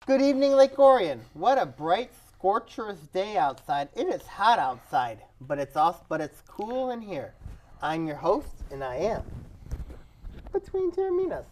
Good evening, Lake Orion. What a bright, scorcherous day outside. It is hot outside, but it's cool in here. I'm your host, and I am between Taorminas.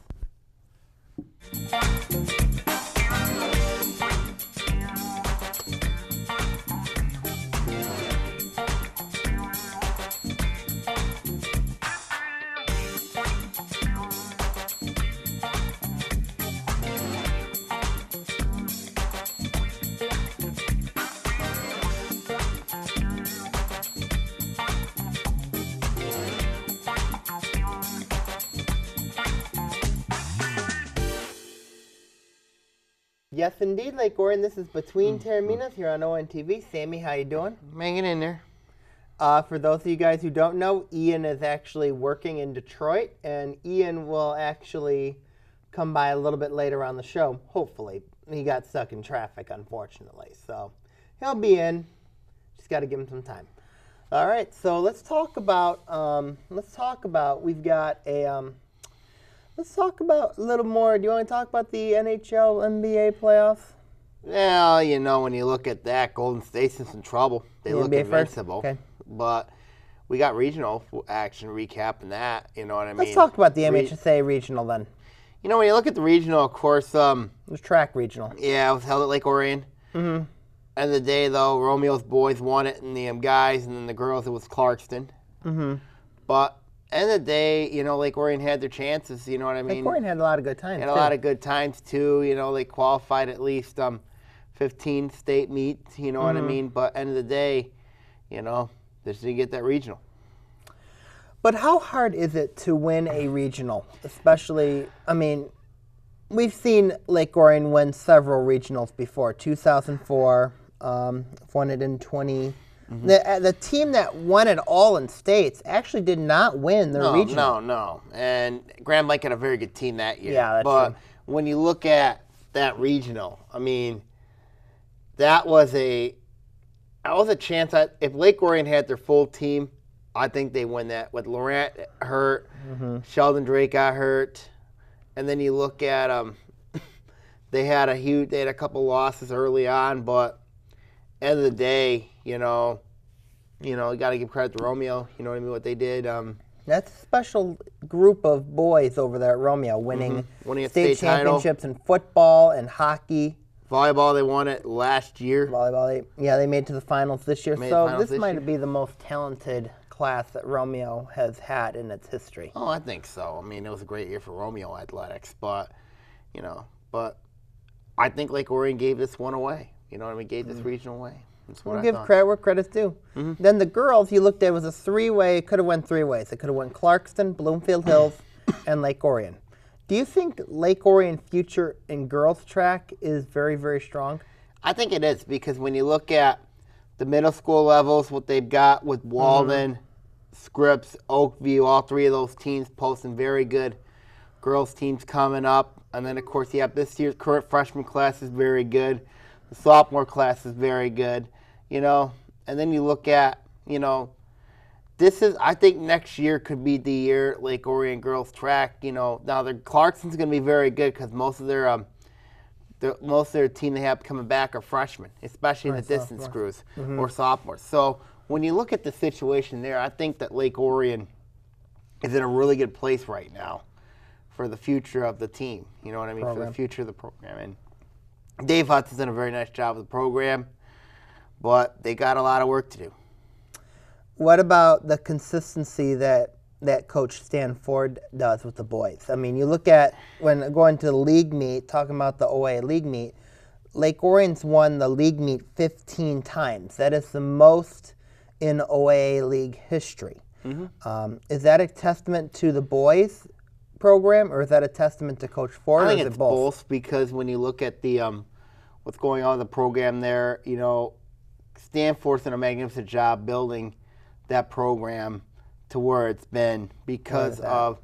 Yes, indeed, Lake Orion. This is Between Taorminas here on ONTV. Sammy, how you doing? Hanging in there. For those of you guys who don't know, Ian is actually working in Detroit, and Ian will actually come by a little bit later on the show, hopefully. He got stuck in traffic, unfortunately, so he'll be in. Just got to give him some time. All right, so let's talk about a little more. Do you want to talk about the NHL, NBA playoffs? Well, you know, when you look at that, Golden State's in some trouble. They look invincible. Okay. But we got regional action recapping that, you know what I mean? Let's talk about the MHSA regional then. You know, when you look at the regional, of course... it was track regional. Yeah, it was held at Lake Orion. Mm-hmm. End of the day, though, Romeo's boys won it, and the guys, and then the girls, it was Clarkston. Mm-hmm. But... end of the day, you know, Lake Orion had their chances, you know what I mean? Lake Orion had a lot of good times, a lot of good times, too. You know, they qualified at least 15 state meets, you know what I mean? But end of the day, you know, they just didn't get that regional. But how hard is it to win a regional? Especially, I mean, we've seen Lake Orion win several regionals before. 2004, won it in 20... Mm-hmm. The team that won it all in states actually did not win their regional. No. And Grand Lake had a very good team that year. Yeah, that's but true. When you look at that regional, I mean, that was a chance. If Lake Orion had their full team, I think they win that. With Laurent hurt, Sheldon Drake got hurt, and then you look at they had a couple losses early on, but end of the day, you know, you got to give credit to Romeo. You know what I mean? What they did. That's a special group of boys over there at Romeo, winning state championships in football and hockey. Volleyball, they won it last year. Volleyball, they made it to the finals this year. So this might be the most talented class that Romeo has had in its history. Oh, I think so. I mean, it was a great year for Romeo athletics, but I think Lake Orion gave this one away. You know what I mean? Gave this regional away. We'll give credit where credit's due. Mm-hmm. Then the girls, you looked at, it was a three-way. It could have went three ways. It could have went Clarkston, Bloomfield Hills, and Lake Orion. Do you think Lake Orion future in girls track is very, very strong? I think it is, because when you look at the middle school levels, what they've got with Walden, Scripps, Oakview, all three of those teams posting very good girls teams coming up. And then, of course, this year's current freshman class is very good. The sophomore class is very good, you know. And then you look at, you know, I think next year could be the year Lake Orion girls track, you know. Now, Clarkson's going to be very good because most of their team they have coming back are freshmen, especially in the distance crews or sophomores. So when you look at the situation there, I think that Lake Orion is in a really good place right now for the future of the team, you know what I mean, for the future of the program. And Dave Hudson's done a very nice job with the program, but they got a lot of work to do. What about the consistency that Coach Stan Ford does with the boys? I mean, you look at when going to the league meet, talking about the OA league meet, Lake Orion's won the league meet 15 times. That is the most in OA league history. Mm-hmm. Is that a testament to the boys' program, or is that a testament to Coach Ford? I think it's both, because when you look at the what's going on in the program there, you know, Stanford's done a magnificent job building that program to where it's been because of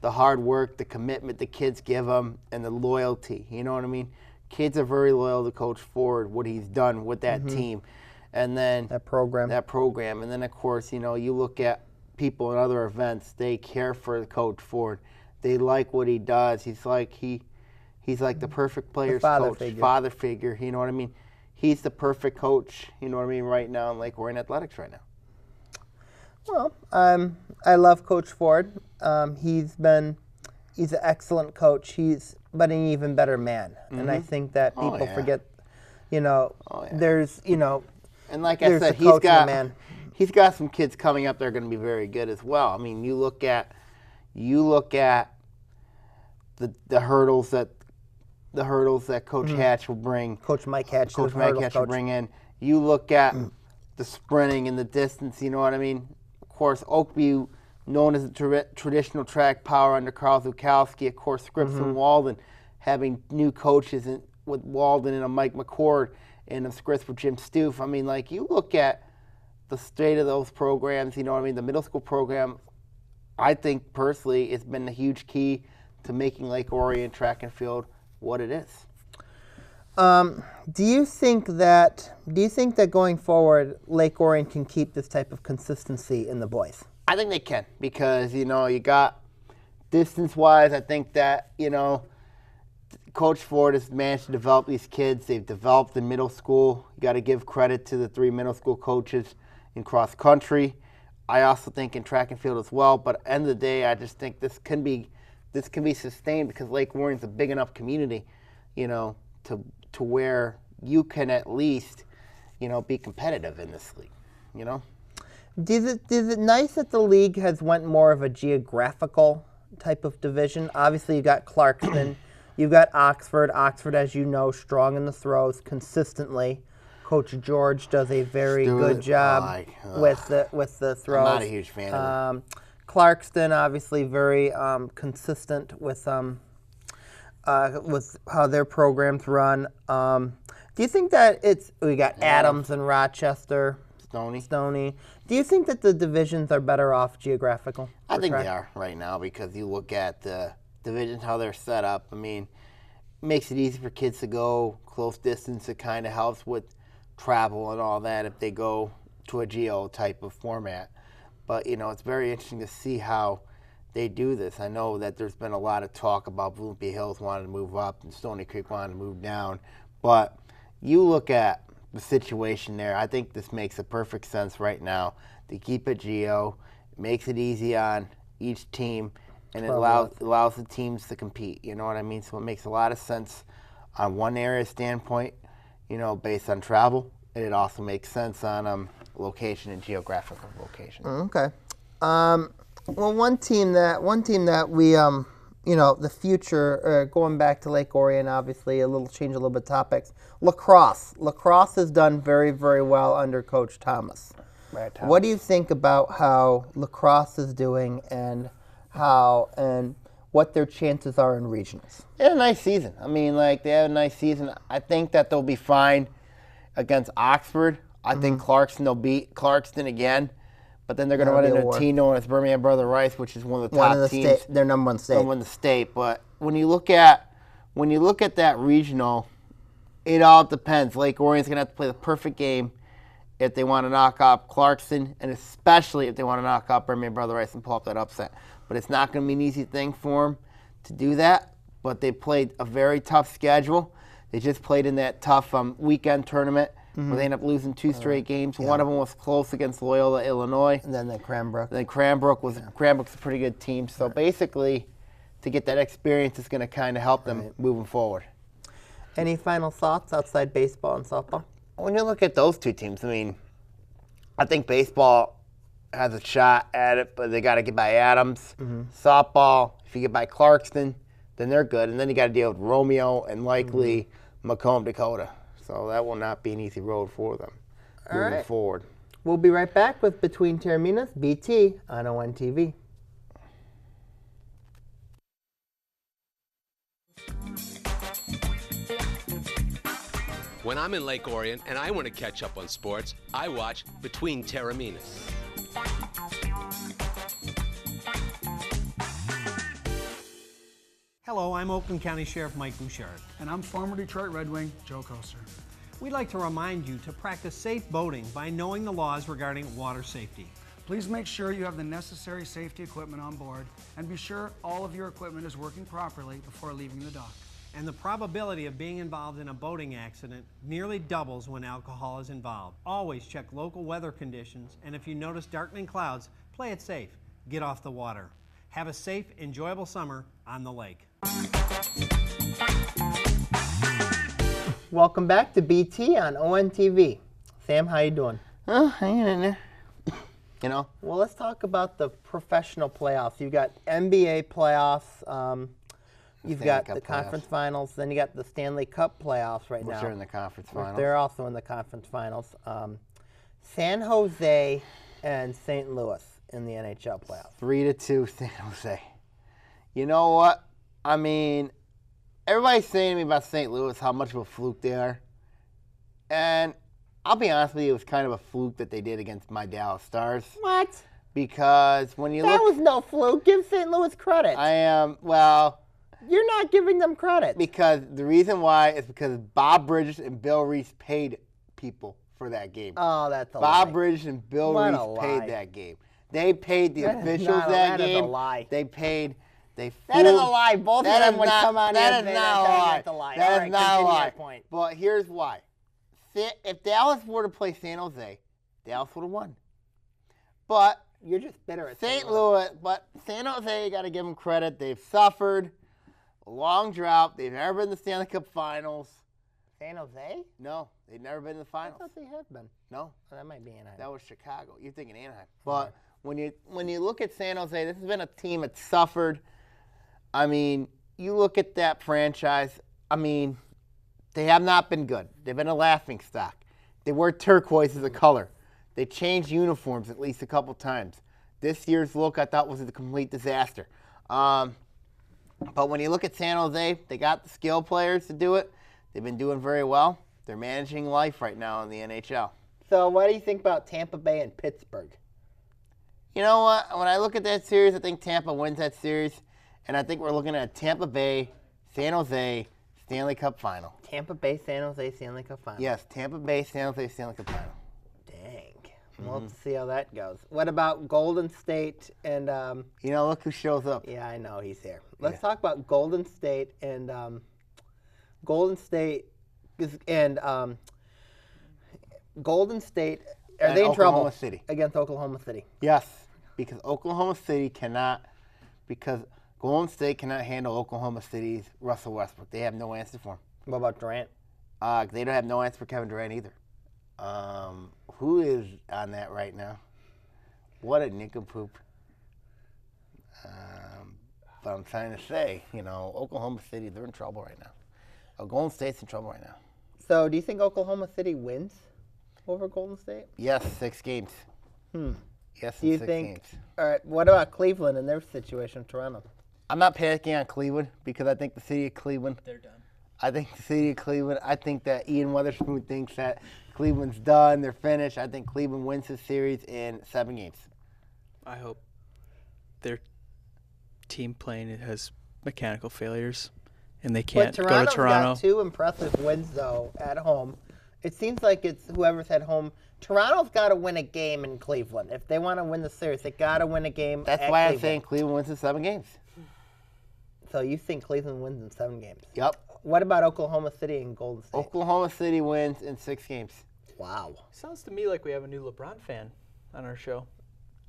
the hard work, the commitment the kids give them, and the loyalty. You know what I mean? Kids are very loyal to Coach Ford, what he's done with that team, and then that program. And then, of course, you know, you look at people in other events, they care for Coach Ford. They like what he does. He's like he He's like the perfect player's father coach, figure. father figure. You know what I mean? He's the perfect coach. You know what I mean? Right now in Lake Orion Athletics right now. Well, I love Coach Ford. He's an excellent coach. But an even better man. And I think that people forget, there's, and like I said, he's got some kids coming up that are going to be very good as well. I mean, you look at the hurdles that Coach Hatch will bring. Coach Mike Hatch. Coach Mike Hatch will bring in. You look at the sprinting and the distance. You know what I mean? Of course, Oakview, known as the traditional track power under Carl Zukowski. Of course, Scripps and Walden, having new coaches with Walden and a Mike McCord and Scripps with Jim Stoof. I mean, like, you look at the state of those programs, you know what I mean? The middle school program, I think personally, it's been a huge key to making Lake Orion track and field what it is. Do you think that going forward, Lake Orion can keep this type of consistency in the boys? I think they can, because, you got distance-wise, I think that, Coach Ford has managed to develop these kids. They've developed in middle school. You got to give credit to the 3 middle school coaches in cross country. I also think in track and field as well. But at the end of the day, I just think this can be sustained, because Lake Orion's a big enough community, to where you can at least, be competitive in this league, Is it nice that the league has went more of a geographical type of division? Obviously, you got Clarkston, you've got Oxford. Oxford, as you know, strong in the throws consistently. Coach George does a very good job with the throws. I'm not a huge fan of it. Clarkston, obviously, very consistent with how their programs run. Do you think that we got Adams and Rochester? Stony. Do you think that the divisions are better off geographical? I think they are right now, because you look at the divisions, how they're set up. I mean, it makes it easy for kids to go close distance. It kind of helps with travel and all that if they go to a geo type of format. But, it's very interesting to see how they do this. I know that there's been a lot of talk about Bloomfield Hills wanting to move up and Stony Creek wanting to move down. But you look at the situation there, I think this makes a perfect sense right now to keep it geo. It makes it easy on each team, and it allows the teams to compete. You know what I mean? So it makes a lot of sense on one area standpoint, based on travel, and it also makes sense on location and geographical location. Okay. Well, one team that we the future, going back to Lake Orion, obviously a little bit of topics. Lacrosse. Lacrosse has done very, very well under Coach Thomas. Right, Thomas. What do you think about how lacrosse is doing and what their chances are in regionals? They had a nice season. I mean, they had a nice season. I think that they'll be fine against Oxford. I think they'll beat Clarkston again. But then they're going to run into a team known as Birmingham Brother Rice, which is one of the top teams. They're number one state. Number one in the state. But when you look at that regional, it all depends. Lake Orion's going to have to play the perfect game if they want to knock off Clarkston, and especially if they want to knock off Birmingham Brother Rice and pull up that upset. But it's not going to be an easy thing for them to do that. But they played a very tough schedule. They just played in that tough weekend tournament. Where they ended up losing 2 straight games. Yeah. One of them was close against Loyola, Illinois. And then Cranbrook. Cranbrook's a pretty good team. So basically, to get that experience is going to kind of help them moving forward. Any final thoughts outside baseball and softball? When you look at those two teams, I mean, I think baseball has a shot at it, but they got to get by Adams. Softball, if you get by Clarkston, then they're good. And then you got to deal with Romeo and likely Macomb, Dakota. So that will not be an easy road for them moving forward. We'll be right back with Between Taorminas, BT, on ON TV. When I'm in Lake Orion and I want to catch up on sports, I watch Between Taorminas. Hello, I'm Oakland County Sheriff Mike Bouchard. And I'm former Detroit Red Wing Joe Koster. We'd like to remind you to practice safe boating by knowing the laws regarding water safety. Please make sure you have the necessary safety equipment on board and be sure all of your equipment is working properly before leaving the dock. and the probability of being involved in a boating accident nearly doubles when alcohol is involved. Always check local weather conditions, and if you notice darkening clouds, play it safe. Get off the water. Have a safe, enjoyable summer on the lake. Welcome back to BT on ONTV. Sam, how you doing? Hanging in there. You know? Well, let's talk about the professional playoffs. You've got NBA playoffs. You've got the conference finals. Then you got the Stanley Cup playoffs right now. They're in the conference finals. They're also in the conference finals. San Jose and St. Louis in the NHL playoffs. 3-2 San Jose. You know what? I mean, everybody's saying to me about St. Louis how much of a fluke they are. And I'll be honest with you, it was kind of a fluke that they did against my Dallas Stars. What? Because when you That look... was no fluke. Give St. Louis credit. I am, well... You're not giving them credit. Because the reason why is because Bob Bridges and Bill Reese paid people for that game. Oh, that's a lie. Bob Bridges and Bill What a Reese lie. paid that game. They paid the That is officials not a- that that is a game. lie. They paid... That That is a lie. Both of them would come on here That and is say not a lie. that's a lie. That All is right, not a continue lie. your point. But here's why. If Dallas were to play San Jose, Dallas would have won. But You're just bitter at St. Louis, but San Jose, you got to give them credit. They've suffered a long drought. They've never been in the Stanley Cup Finals. San Jose? No, they've never been in the I finals. thought they had been. No, Oh, that might be Anaheim. that was Chicago. You're thinking Anaheim. But when you look at San Jose, this has been a team that suffered. I mean, you look at that franchise. I mean, they have not been good. They've been a laughing stock. They wear turquoise as a color. They changed uniforms at least a couple times. This year's look, I thought, was a complete disaster. But when you look at San Jose, they got the skill players to do it. They've been doing very well. They're managing life right now in the NHL. So what do you think about Tampa Bay and Pittsburgh? You know what? When I look at that series, I think Tampa wins that series. And I think we're looking at Tampa Bay, San Jose, Stanley Cup final. Tampa Bay, San Jose, Stanley Cup final. Yes, Tampa Bay, San Jose, Stanley Cup final. Dang. We'll have to see how that goes. What about Golden State and You know, look who shows up. yeah, I know he's here. Let's talk about Golden State and Golden State Golden State. Are And they in trouble Oklahoma City. against Oklahoma City? Yes, because Oklahoma City because Golden State cannot handle Oklahoma City's Russell Westbrook. They have no answer for him. What about Durant? They don't have no answer for Kevin Durant either. Who is on that right now? What a nincompoop. But I'm trying to say, you know, Oklahoma City, they're in trouble right now. Golden State's in trouble right now. So do you think Oklahoma City wins over Golden State? Yes, 6 games. Yes, Do you in 6 think? games. All right. What about Cleveland and their situation, Toronto? I'm not panicking on Cleveland because I think the city of Cleveland. They're done. I think the city of Cleveland. I think that Ian Weatherspoon thinks that Cleveland's done. They're finished. I think Cleveland wins this series in 7 games. I hope their team playing has mechanical failures, and they can't But go to Toronto's Toronto. got 2 impressive wins though at home. It seems like it's whoever's at home. Toronto's got to win a game in Cleveland if they want to win the series. They got to win a game. That's at why I'm Cleveland. saying Cleveland wins in 7 games. So you think Cleveland wins in 7 games? Yep. What about Oklahoma City and Golden State? Oklahoma City wins in 6 games. Wow. Sounds to me like we have a new LeBron fan on our show.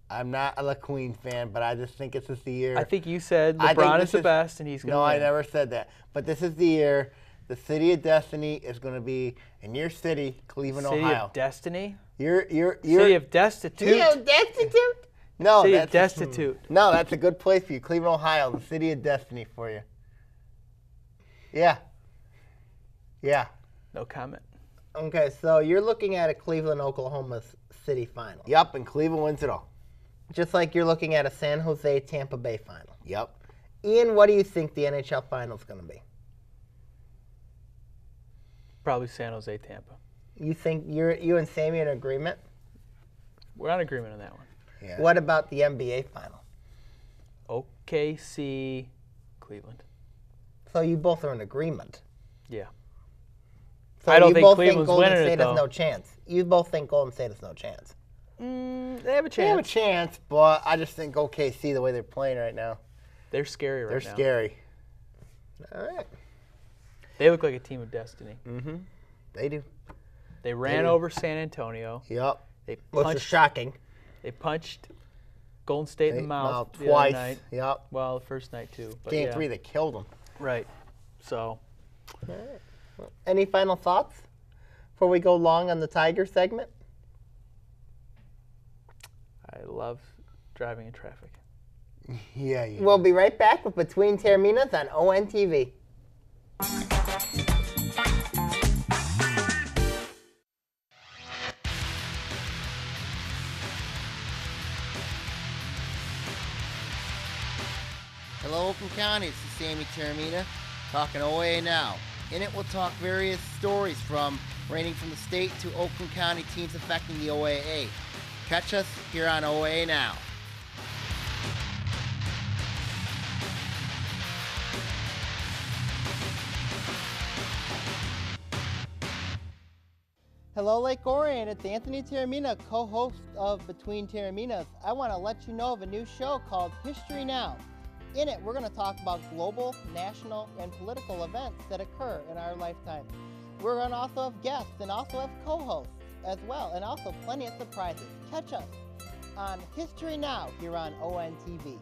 I'm not a Queen fan, but I just think it's just the year. I think you said I think LeBron this is the best, and he's going to No, win. I never said that. But this is the year the City of Destiny is going to be in your city, Cleveland, City Ohio. of Destiny? You're City of Destitute? Destitute? no, City of that's Destitute. no, that's a good place for you, Cleveland, Ohio, the City of Destiny for you. Yeah. Yeah. No comment. Okay, so you're looking at a Cleveland-Oklahoma City final. Yep, and Cleveland wins it all. Just like you're looking at a San Jose-Tampa Bay final. Yep. Ian, what do you think the NHL final is going to be? Probably San Jose, Tampa. You think you and Sammy in agreement? We're on agreement on that one. Yeah. What about the NBA final? OKC, Cleveland. So you both are in agreement. Yeah. So I don't you think both Cleveland's think Golden winning it, State has though. no chance. You both think Golden State has no chance. They have a They have a chance. chance, but I just think OKC, the way they're playing right now, They're scary right they're now. scary. All right. They look like a team of destiny. They do. They ran over San Antonio. Yep. They Which is punched. shocking. They punched Golden State in the mouth the twice. other night. Yep. Well, the first night too. But Game yeah. 3, they killed them. Right. So. Any final thoughts before we go long on the Tiger segment? I love driving in traffic. Yeah, yeah. We'll be right back with Between Taorminas on ONTV. Hello, Oakland County. It's the Sammy Taormina talking OA now. In it, we'll talk various stories ranging from the state to Oakland County teams affecting the OAA. Catch us here on OA now. Hello, Lake Orion. It's Anthony Taormina, co-host of Between Taorminas. I want to let you know of a new show called History Now. In it, we're going to talk about global, national, and political events that occur in our lifetime. We're going to also have guests and also have co-hosts as well, and also plenty of surprises. Catch us on History Now here on ONTV.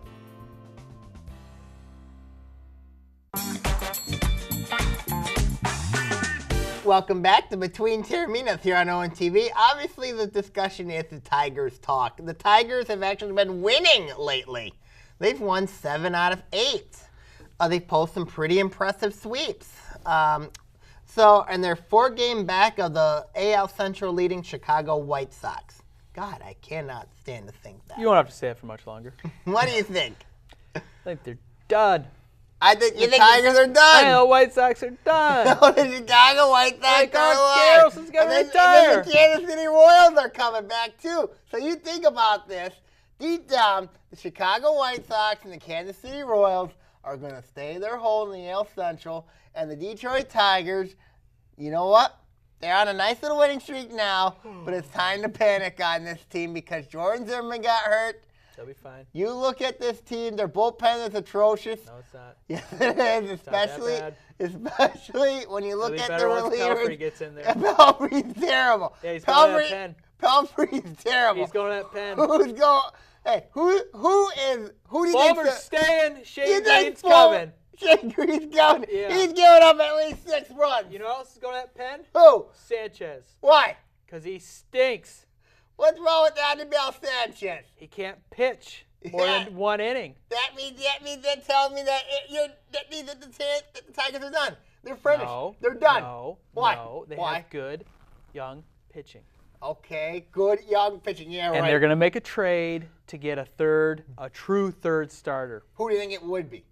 Welcome back to Between Taorminas here on ONTV. Obviously, the discussion is the Tigers talk. The Tigers have actually been winning lately. They've won 7 out of 8. They've posted some pretty impressive sweeps. And they're 4 games back of the AL Central leading Chicago White Sox. God, I cannot stand to think that. You won't have to say it for much longer. What do you think? I think they're done. I think the Tigers are done. I know the White Sox are done. No, the Chicago White Sox are alive. Garrelson's gonna And retire. then the Kansas City Royals are coming back too. So you think about this. Deep down, the Chicago White Sox and the Kansas City Royals are going to stay their hold in the AL Central. And the Detroit Tigers, you know what? They're on a nice little winning streak now, but it's time to panic on this team because Jordan Zimmerman got hurt. They'll be fine. You look at this team, their bullpen is atrocious. No, it's not. Yes, it is, not that especially when you look It'll be at better the once Pelfrey relievers. gets in there. Pelfrey's terrible. Yeah, he's going to that pen. Pelfrey's terrible. He's going to that pen. Who's going? Hey, who do you Palmer's think? staying. You Shane think Green's coming. Shane Green's coming. Yeah. He's giving up at least 6 runs. You know who else is going to that pen? Who? Sanchez. Why? Because he stinks. What's wrong with Anibal Sanchez? He can't pitch more than 1 inning. That means that tells me that the Tigers are done. They're finished. No. They're done. No. Why? No. They Why? have good young pitching. Okay, good young pitching. Yeah, right. And they're going to make a trade to get a true third starter. Who do you think it would be?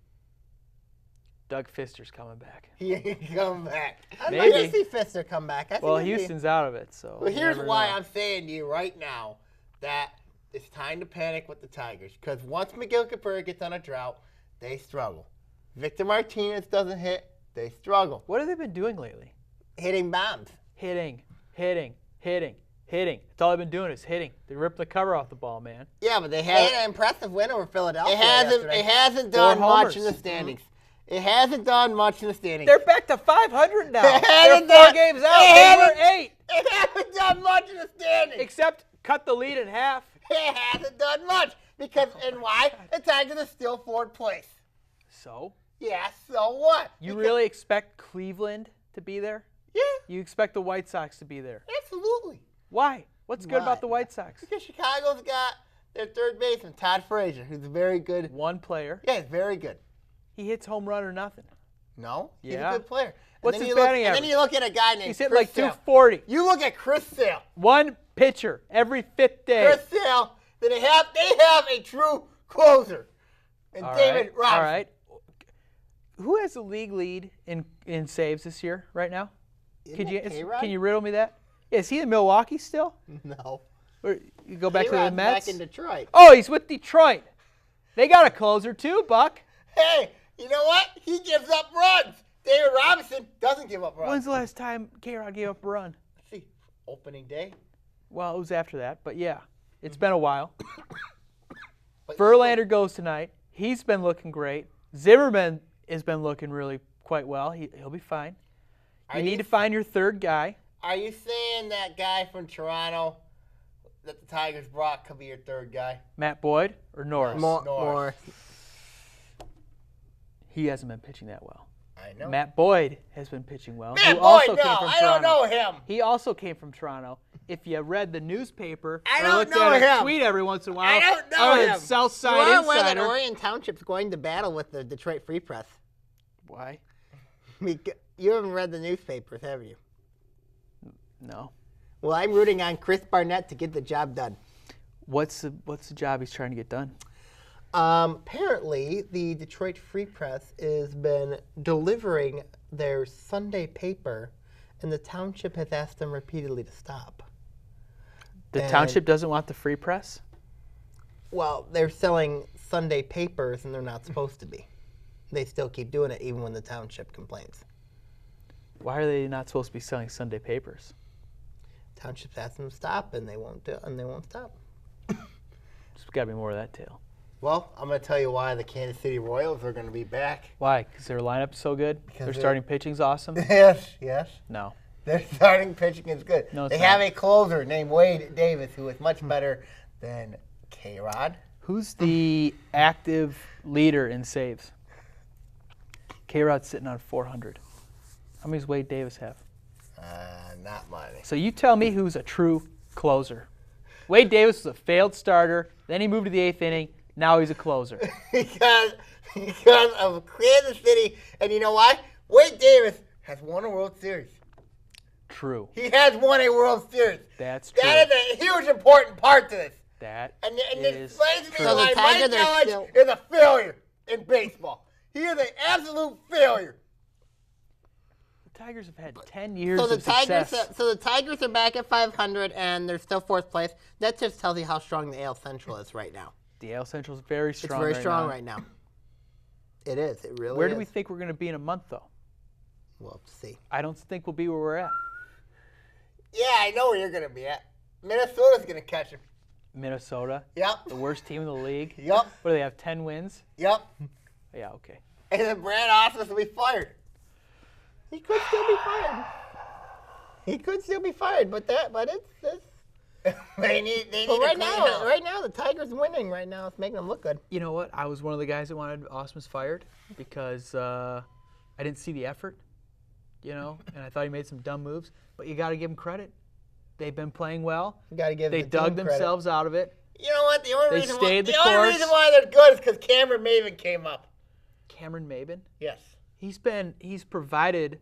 Doug Fister's coming back. He ain't come back. I'd Maybe. like to see Fister come back. I think Well, it'd be- Houston's out of it, so. Well, you here's never why know. I'm saying to you right now that it's time to panic with the Tigers. Because once Miguel Cabrera gets on a drought, they struggle. Victor Martinez doesn't hit, they struggle. What have they been doing lately? Hitting bombs. Hitting. That's all they've been doing is hitting. They ripped the cover off the ball, man. Yeah, but they had an impressive win over Philadelphia. It hasn't done 4 much in homers. the standings. It hasn't done much in the standings. They're back to 500 now. They They're haven't 4 done- games they out. They haven't- were 8. It hasn't done much in the standings. Except cut the lead in half. It hasn't done much. And why? The Tigers are still 4th place. So? Yeah, so what? You really expect Cleveland to be there? Yeah, You expect the White Sox to be there? absolutely. Why? What's good Why? about the White Sox? Because Chicago's got their third baseman, Todd Frazier, who's very good. One player. Yeah, he's very good. He hits home run or nothing. No, he's Yeah. a good player. What's then his you look, batting And then average? you look at a guy named He's hitting Chris like Sale. 240. You look at Chris Sale. One pitcher every 5th day. Chris Sale, then they have a true closer. And All David right. Robinson. All right. Who has the league lead in saves this year right now? Isn't it K-Rod? Can you riddle me that? Yeah, is he in Milwaukee still? No. Or you go back to the K-Rod's Mets? back in Detroit. Oh, he's with Detroit. They got a closer too, Buck. Hey, you know what? He gives up runs. David Robinson doesn't give up runs. When's the last time K-Rod gave up a run? Let's see, opening day. Well, it was after that, but yeah, it's been a while. But Verlander goes tonight. He's been looking great. Zimmerman has been looking really quite well. He'll be fine. You need to find your third guy. Are you saying that guy from Toronto that the Tigers brought could be your third guy? Matt Boyd or Norris? More. He hasn't been pitching that well. I know. Matt Boyd has been pitching well. Matt who Boyd, also no, came from I don't Toronto. know him. He also came from Toronto. If you read the newspaper I or don't looked know at a him. tweet every once in a while, I don't know him. Southside You are aware that Insider. Orion Township's going to battle with the Detroit Free Press. Why? You haven't read the newspapers, have you? No. Well, I'm rooting on Chris Barnett to get the job done. What's the job he's trying to get done? Apparently, the Detroit Free Press has been delivering their Sunday paper, and the township has asked them repeatedly to stop. The And- township doesn't want the free press? Well, they're selling Sunday papers, and they're not supposed to be. They still keep doing it even when the township complains. Why are they not supposed to be selling Sunday papers? Township's asked them to stop, and they won't stop. There's got to be more of that tale. Well, I'm going to tell you why the Kansas City Royals are going to be back. Why? Because their lineup's so good? Their they're- starting pitching's awesome? Yes. No. Their starting pitching is good. No, it's they not. have a closer named Wade Davis who is much better than K-Rod. Who's the active leader in saves? K-Rod's sitting on 400. How many does Wade Davis have? Not money. So you tell me who's a true closer. Wade Davis was a failed starter. Then he moved to the 8th inning. Now he's a closer. because of Kansas City. And you know why? Wade Davis has won a World Series. True. He has won a World Series. That's true. That is a huge important part to this. That And is it explains to me true. why the Tigers Mike are Yelich still- is a failure in baseball. He is an absolute failure. The Tigers have had 10 years So the of success. Tigers are back at 500, and they're still 4th place. That just tells you how strong the AL Central is right now. The AL Central is very strong. It's very right strong now. right now. It is. It really Where is. do we think we're going to be in a month, though? We'll have to see. I don't think we'll be where we're at. Yeah, I know where you're going to be at. Minnesota's going to catch him. Minnesota, Yep. the worst team in the league. Yep. What do they have? 10 wins? Yep. Yeah, okay. And then Brad Ausmus will be fired. He could still be fired. He could still be fired, but it's. They need But a right clean now, house. the Tigers winning right now. It's making them look good. You know what? I was one of the guys that wanted Ausmus fired because I didn't see the effort, and I thought he made some dumb moves. But you got to give him credit. They've been playing well. You got to give They the dug team credit. themselves out of it. You know what? The only They reason stayed the only course. reason why they're good is because Cameron Maven came up. Cameron Maben, Yes. he's provided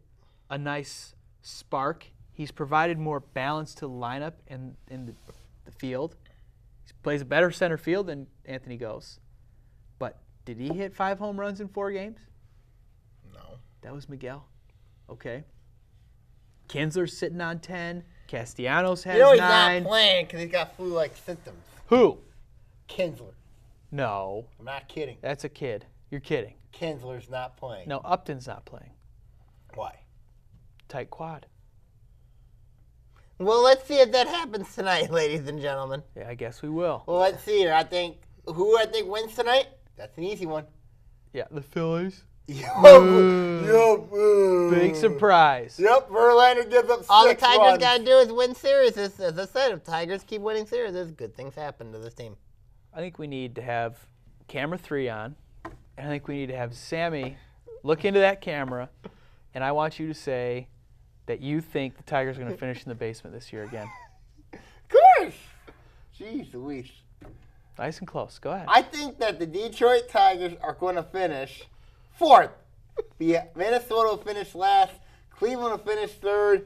a nice spark. He's provided more balance to the lineup and in the field. He plays a better center field than Anthony Gose. But did he hit 5 home runs in 4 games? No. That was Miguel. Okay. Kinsler's sitting on 10. Castellanos has You know he's 9. not playing because he's got flu-like symptoms. Who? Kinsler. No, I'm not kidding. that's a kid. You're kidding. Kinsler's not playing. No, Upton's not playing. Why? Tight quad. Well, let's see if that happens tonight, ladies and gentlemen. Yeah, I guess we will. Well, let's see here. I think wins tonight? That's an easy one. Yeah, the Phillies. Yup. Big surprise. Yep, Verlander gives up 6 All the Tigers runs. got to do is win series. As I said, if Tigers keep winning series, good things happen to this team. I think we need to have camera 3 on, and I think we need to have Sammy look into that camera, and I want you to say that you think the Tigers are going to finish in the basement this year again. Of course. Jeez Louise. Nice and close. Go ahead. I think that the Detroit Tigers are going to finish 4th. Minnesota will finish last. Cleveland will finish 3rd.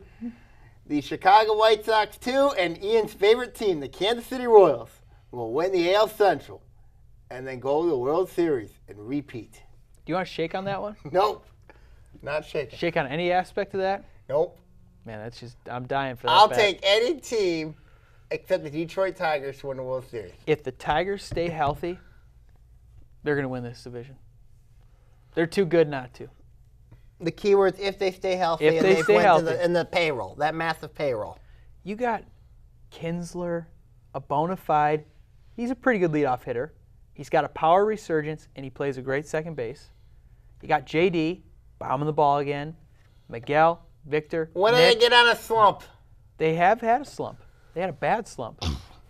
The Chicago White Sox 2, and Ian's favorite team, the Kansas City Royals, will win the AL Central and then go to the World Series and repeat. Do you want to shake on that one? Nope. Not shaking. Shake on any aspect of that? Nope. Man, that's just, I'm dying for that. I'll bet. take any team except the Detroit Tigers to win the World Series. If the Tigers stay healthy, they're going to win this division. They're too good not to. The key words, if they stay healthy, If and they they've stay went healthy. in the payroll, that massive payroll. You got Kinsler, a bona fide, he's a pretty good leadoff hitter. He's got a power resurgence, and he plays a great second base. You got JD, bombing the ball again. Miguel, Victor, When do Nick, they get on a slump? they have had a slump. They had a bad slump.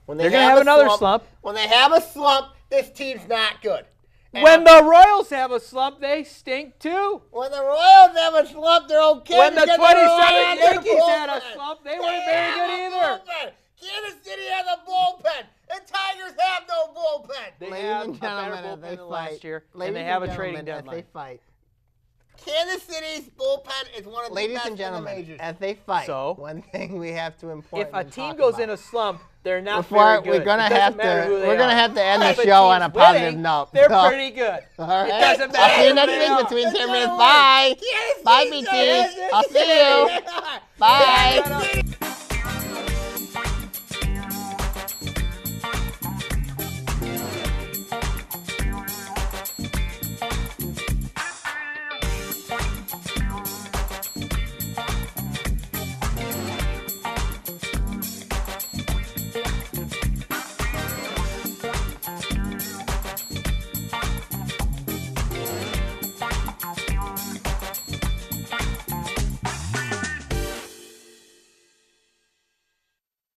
When They're going to have another slump. When they have a slump, this team's not good. And When the Royals have a slump, they stink too. when the Royals have a slump, they're okay. When the because they rely 27 on their Yankees had a bullpen. slump, they weren't very good have a either. bullpen. Kansas City has a bullpen. The Tigers have no bullpen. They Ladies have and a better gentlemen, as bullpen they than fight. last year, Ladies and they have a and trading gentlemen, as deadline. they fight. Kansas City's bullpen is one of the Ladies best and gentlemen, in the majors. as they fight, So? one thing we have to If important a to team talk goes about. in a slump, they're not Before very good. we're gonna It doesn't have matter to, who they we're gonna are. have to end the If a show on a team's positive winning, note. They're So- pretty good. All right. It doesn't matter. I'll see you who next they week are. between It's 10 gonna minutes. win. Bye. Kansas Bye, City's BT. gonna win. I'll see you. Bye.